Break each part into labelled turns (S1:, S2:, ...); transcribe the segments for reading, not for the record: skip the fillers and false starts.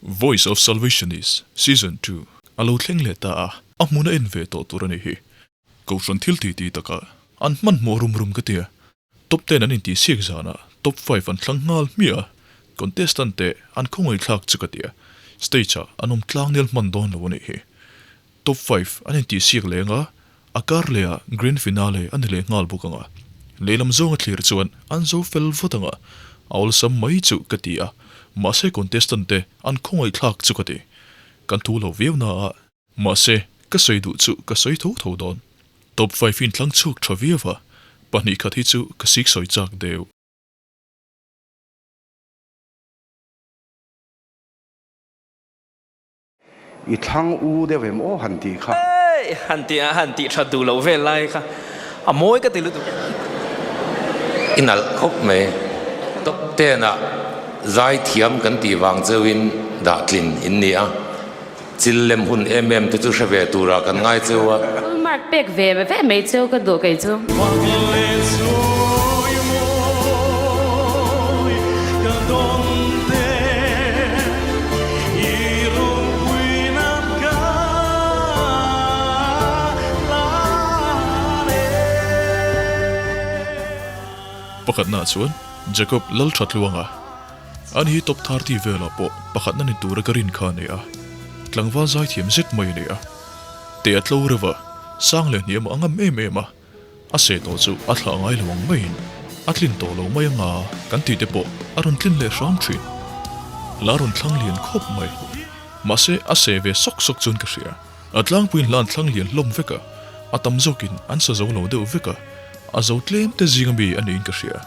S1: Voice of Salvation Season 2 Alo thleng le ta amuna enve to turani hi Kohhran thil ti taka an man mo rum ka tia top 10 an inti siak zana top 5 an thlangngal mia contestante an khongoi thlak chukatia stage anom tlangnel man don lo ni hi top 5 an inti siak lenga akar lea grand finale an le ngal bukanga lelam zonga thlir chuan an zo fel votanga awl sam mai chu katia mase contestante an khongoi thlak chukati kan thu lo viewna mase ka soidu chu ka soi tho don top 5 in thlang chuk thaviawa pani khathi chu ka sik soi chak deu
S2: I thlang u de vem o hanti kha
S3: hanti thadu lo ve lai kha a moi ka tilu
S4: inal khop me top tena Zaithiam kan ti wang chewin da tlin in nia chillem hun tu chu shave tura kan ngai chewa
S5: mark pek ve mai cheu ka do kai chu
S1: pakhat na chuan Jacob lal that luanga an hi top 30 vela po pakhat na ni tura karin kha nia tlangwa Zaithiam zit mai nia te atlo rewa sang le niam angam ma ase to chu athla ngai lawang main atlin to lo mai nga kan ti te po arun tlin le ram thri larun thlang lian khop mai mase ase ve sok chun ka ria atlang puin lan thlang lian lom veka atam zokin an sa zo lo de veka azo tlem te zingambi an in ka ria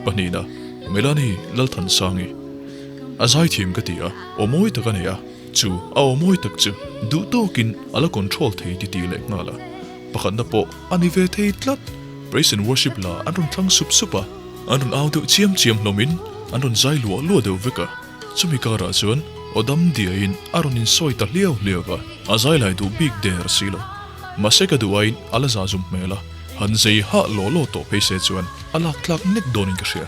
S1: Panina, Melani lalthan sangi. Zaithiam katia, o moi takania, chu a o moi takchu, du tokin ala control thei ti le ngala. Pakhat na po anive thei tlat, praise and worship la anron thlang supa, anron auto chiam lomin, anron zai luo deu veka. Chumi kara chuan, odam dia in aron in soita liawa, azai lai du big der silo. Maseka duain ala zazum mela. Han zei ha lo to pese chuan ala tlak nek donin ka ria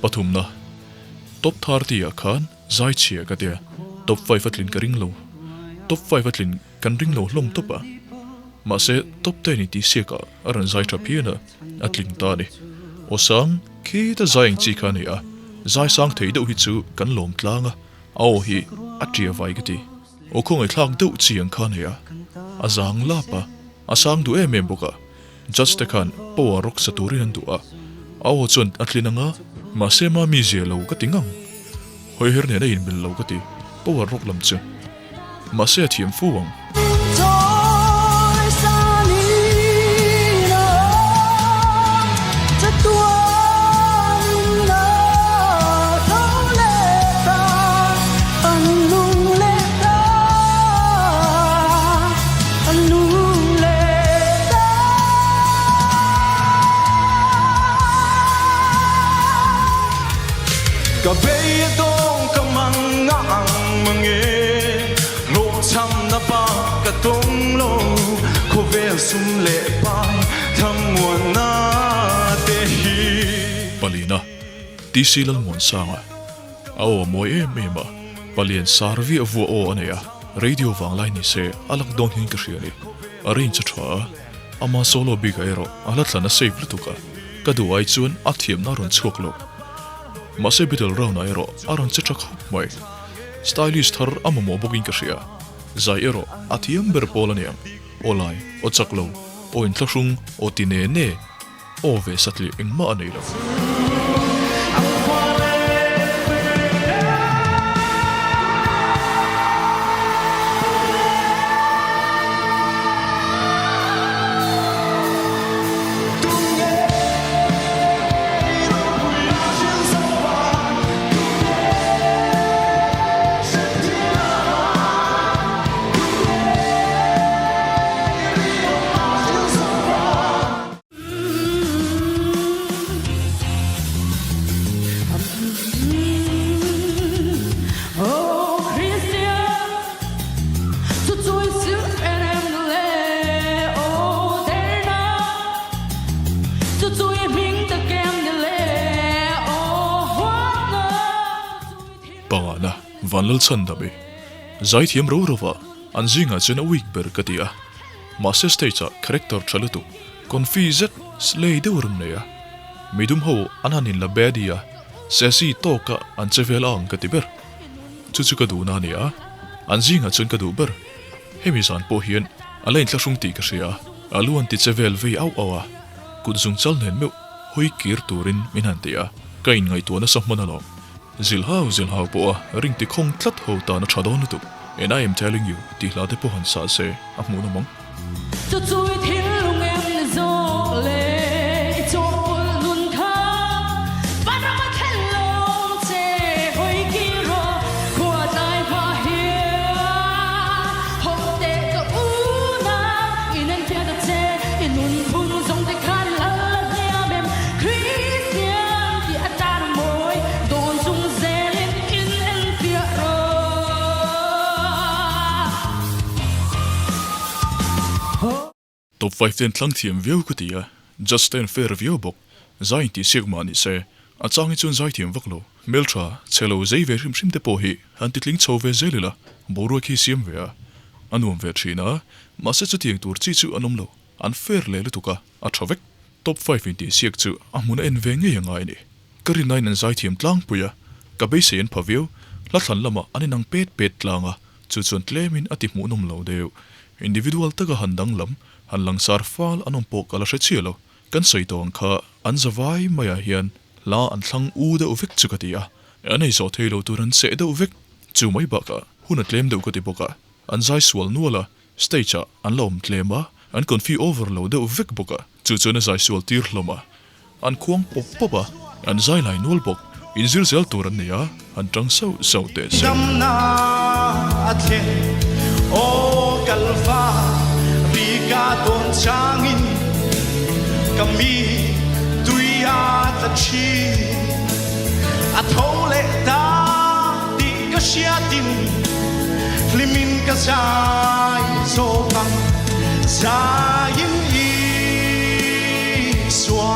S1: pathumna top 30 khan Zaithiam katia top 5 atlin ka ringlo top 5 atlin kan ringlo hlom topa mase top 10 ti seka aran zaitra piana atlin ta ni osang ki ta zaing chi khania zai sang thei do hi chu kan lom tlanga au hi atia vai gati o khongai thlang do chiang khania azang lapa asang du em boka just the khan power rock saturi han du'a aw chun atlinanga masema mizia lo ka tingang hoi her ne in bil lo ka ti power rock lam chu mase thiam fuwang
S6: Ka bay dong ka mga ang mange lo cham na pa ka tong lo khawvel sum le pai tham muan na
S1: TC lal mon sanga aw moi ema palian sarvi VOS ania radio wanglai ni se alak dong hin ka hriani arrange thwa ama solo big aero ala thlanna save lutuka kaduai chuan athiam na ron chuklo mase bitel rawn aero aron chachak mai stylish thar amamo bogin ka hria zai ero athiam ber polaniam olai o chaklo o in thlashung o tine ne o ve satli engma nei lo Pawimawh vanlal chandabe Zaithiam rova anjinga chena week ber katia master stage character chalutu confused slay de urmneya midum ho ananin la bedia sesi toka anchevel ang katiber chuchuka du nania anjinga chen kadu ber hemisan po hian alain thlashung ti ka sia aluan ti chevel ve au awa kudzung chalnen me hoi kir turin minantia kain ngai tu na sammanalo ziah po ring ti khong tlat ho ta na chadon tu and I am telling you ti la de po han sa se amuna mong Top 5 tlang thiam view kutia just ten fair view bok zainti sigma ni se achangi chun zaithiam vaklo meltra chelo zeive hrim te pohi antitling chove zelila boru ki siam vea anum ve thina mase chutiang tur chi chu anumlo unfair le lutuka athavek top 5 inti siak chu amuna en venge yangai ni kari nine an zaithiam tlang puya kabe sen phavio la thlan lama ani nang pet tlanga chu chun tlemin ati mu num lo deu individual taga handang lam hanlang sarfal anom pok ala hrechialo kan seitong kha anzawai maya hian la an thlang u de uvek chukatia anei zo thelo turan se de uvek chu mai baka huna tlem de ukati boka anzai swal nuala stage an lom tlema an confuse overload de uvek boka chu chuna zai swal tir hloma an kuang pop popa an zai lai nual bok in zil zel turan nia an tang so te
S6: Namna athe o kalfa riga don changin kami tuya tachi athole ta di ka siatin limin ka sai so bang zayin i swa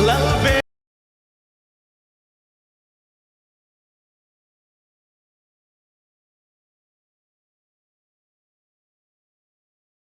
S6: lalbe